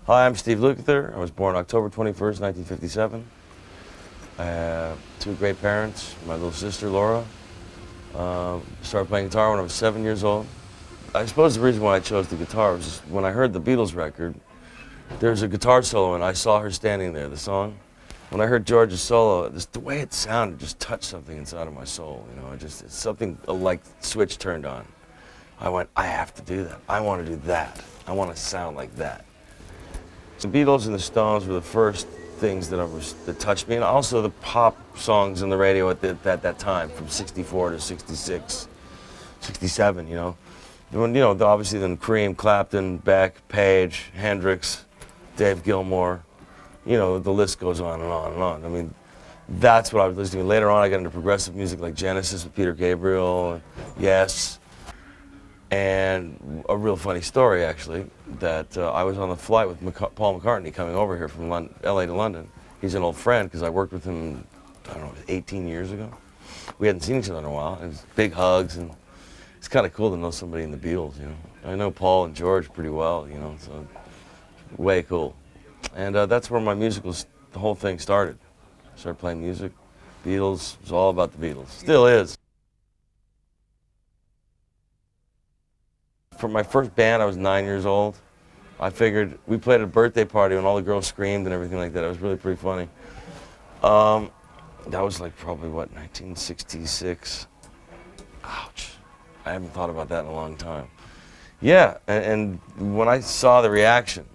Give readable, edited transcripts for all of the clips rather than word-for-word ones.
Hi, I'm Steve Lukather. I was born October 21st, 1957. I have two great parents, my little sister, Laura. Started playing guitar when I was 7 years old. I suppose the reason why I chose the guitar was just when I heard the Beatles record, there's a guitar solo and I saw her standing there, the song. When I heard George's solo, just the way it sounded just touched something inside of my soul. You know, it's something like switch turned on. I went, I have to do that. I want to do that. I want to sound like that. The Beatles and the Stones were the first things that touched me, and also the pop songs on the radio at that time, from '64 to '66, '67. You know, when obviously then Cream, Clapton, Beck, Page, Hendrix, Dave Gilmour. You know, the list goes on and on and on. I mean, that's what I was listening to. Later on, I got into progressive music like Genesis with Peter Gabriel, Yes. And a real funny story, actually, that I was on the flight with Paul McCartney coming over here from LA to London. He's an old friend because I worked with him, I don't know, 18 years ago. We hadn't seen each other in a while. It was big hugs, and it's kind of cool to know somebody in the Beatles, you know. I know Paul and George pretty well, you know, so way cool. And that's where my the whole thing started. I started playing music. Beatles, it was all about the Beatles. Still is. For my first band, I was 9 years old. I figured we played at a birthday party when all the girls screamed and everything like that. It was really pretty funny. That was like probably, what, 1966? Ouch. I haven't thought about that in a long time. Yeah, and when I saw the reaction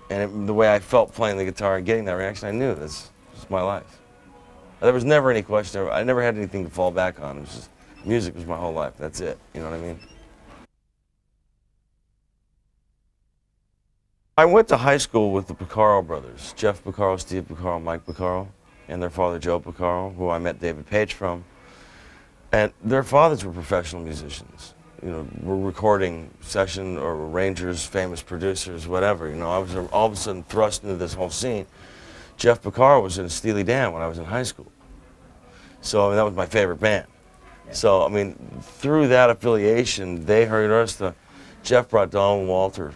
and the way I felt playing the guitar and getting that reaction, I knew this was my life. There was never any question. I never had anything to fall back on. It was just, music was my whole life. That's it. You know what I mean? I went to high school with the Porcaro brothers, Jeff Porcaro, Steve Porcaro, Mike Porcaro, and their father Joe Porcaro, who I met David Page from. And their fathers were professional musicians. You know, were recording session or arrangers, famous producers, whatever. You know, I was all of a sudden thrust into this whole scene. Jeff Porcaro was in Steely Dan when I was in high school. So I mean, that was my favorite band. So, I mean, through that affiliation, they heard us. Jeff brought Donald Walter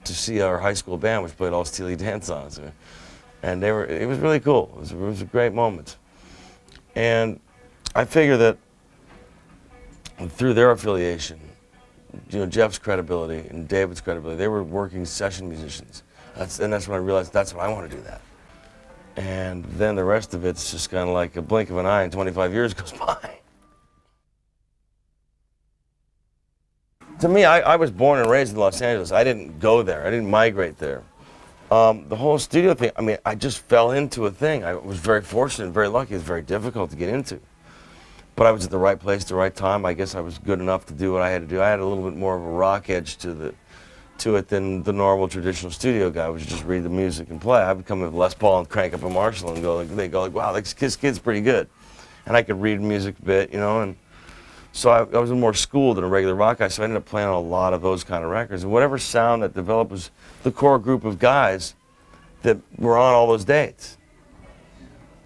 to see our high school band, which played all Steely Dan songs. And it was really cool. It was a great moment. And I figure that through their affiliation, you know, Jeff's credibility and David's credibility, they were working session musicians. And that's when I realized that's what I want to do that. And then the rest of it's just kind of like a blink of an eye and 25 years goes by. To me, I was born and raised in Los Angeles. I didn't go there. I didn't migrate there. The whole studio thing, I mean, I just fell into a thing. I was very fortunate, very lucky. It was very difficult to get into. But I was at the right place at the right time. I guess I was good enough to do what I had to do. I had a little bit more of a rock edge to it than the normal traditional studio guy, which just read the music and play. I would come with Les Paul and crank up a Marshall and they go like, wow, this kid's pretty good. And I could read music a bit, you know, and so I was more schooled than a regular rock guy, so I ended up playing on a lot of those kind of records. And whatever sound that developed was the core group of guys that were on all those dates.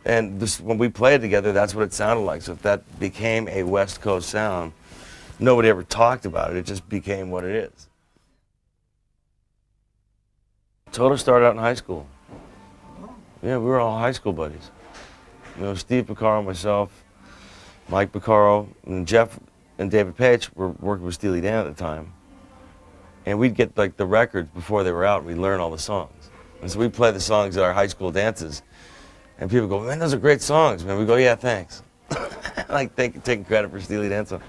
And when we played together, that's what it sounded like. So if that became a West Coast sound, nobody ever talked about it. It just became what it is. Toto started out in high school. Yeah, we were all high school buddies. You know, Steve Porcaro, myself, Mike Porcaro, and Jeff and David Page were working with Steely Dan at the time. And we'd get like the records before they were out, and we'd learn all the songs. And so we'd play the songs at our high school dances. And people go, man, those are great songs, man. We go, yeah, thanks. Like taking credit for Steely Dan songs.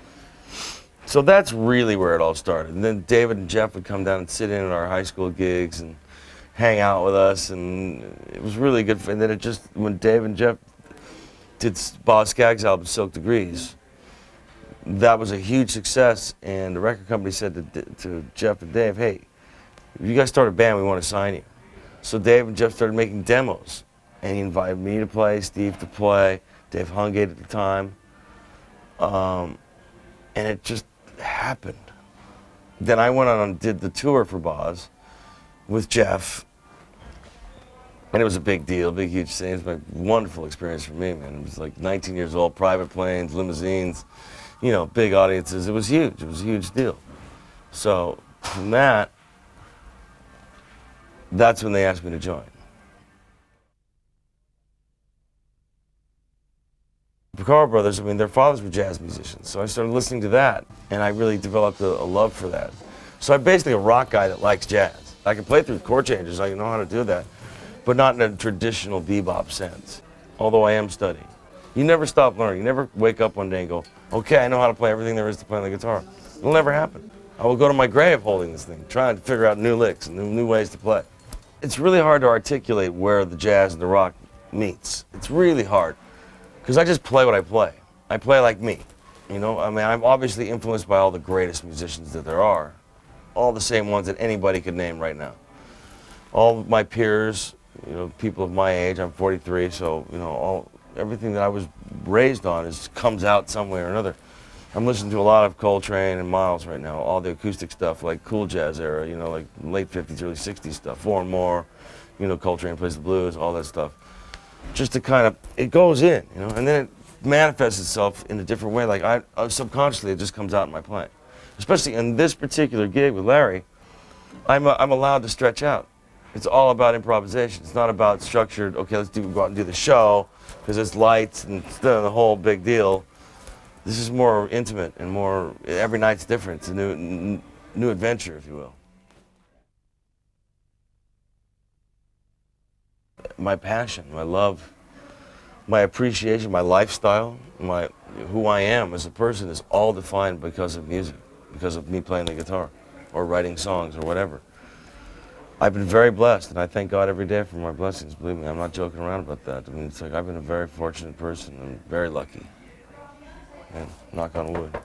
So that's really where it all started. And then David and Jeff would come down and sit in at our high school gigs and hang out with us. And it was really good. And then when Dave and Jeff did Boz Scaggs' album, Silk Degrees, that was a huge success. And the record company said to Jeff and Dave, hey, if you guys start a band, we want to sign you. So Dave and Jeff started making demos. And he invited me to play, Steve to play, Dave Hungate at the time. And it just happened. Then I went on and did the tour for Boz with Jeff. And it was a big deal, big, huge thing. It was a wonderful experience for me, man. It was like 19 years old, private planes, limousines, you know, big audiences. It was huge. It was a huge deal. So from that, that's when they asked me to join. Porcaro Brothers, I mean, their fathers were jazz musicians, so I started listening to that, and I really developed a love for that. So I'm basically a rock guy that likes jazz. I can play through chord changes, I know how to do that, but not in a traditional bebop sense, although I am studying. You never stop learning. You never wake up one day and go, okay, I know how to play everything there is to play on the guitar. It'll never happen. I will go to my grave holding this thing, trying to figure out new licks and new ways to play. It's really hard to articulate where the jazz and the rock meets. It's really hard, because I just play what I play. I play like me, you know? I mean, I'm obviously influenced by all the greatest musicians that there are, all the same ones that anybody could name right now. All my peers, you know, people of my age, I'm 43, so, you know, everything that I was raised on comes out some way or another. I'm listening to a lot of Coltrane and Miles right now, all the acoustic stuff, like cool jazz era, you know, like late 50s, early 60s stuff, Four and More, you know, Coltrane plays the blues, all that stuff. Just to kind of, it goes in, you know, and then it manifests itself in a different way. Like subconsciously, it just comes out in my playing. Especially in this particular gig with Larry, I'm allowed to stretch out. It's all about improvisation. It's not about structured, okay, let's go out and do the show, because it's lights and the whole big deal. This is more intimate and more, every night's different. It's a new adventure, if you will. My passion, my love, my appreciation, my lifestyle, who I am as a person is all defined because of music, because of me playing the guitar or writing songs or whatever. I've been very blessed, and I thank God every day for my blessings. Believe me, I'm not joking around about that. I mean, it's like I've been a very fortunate person and very lucky. And knock on wood.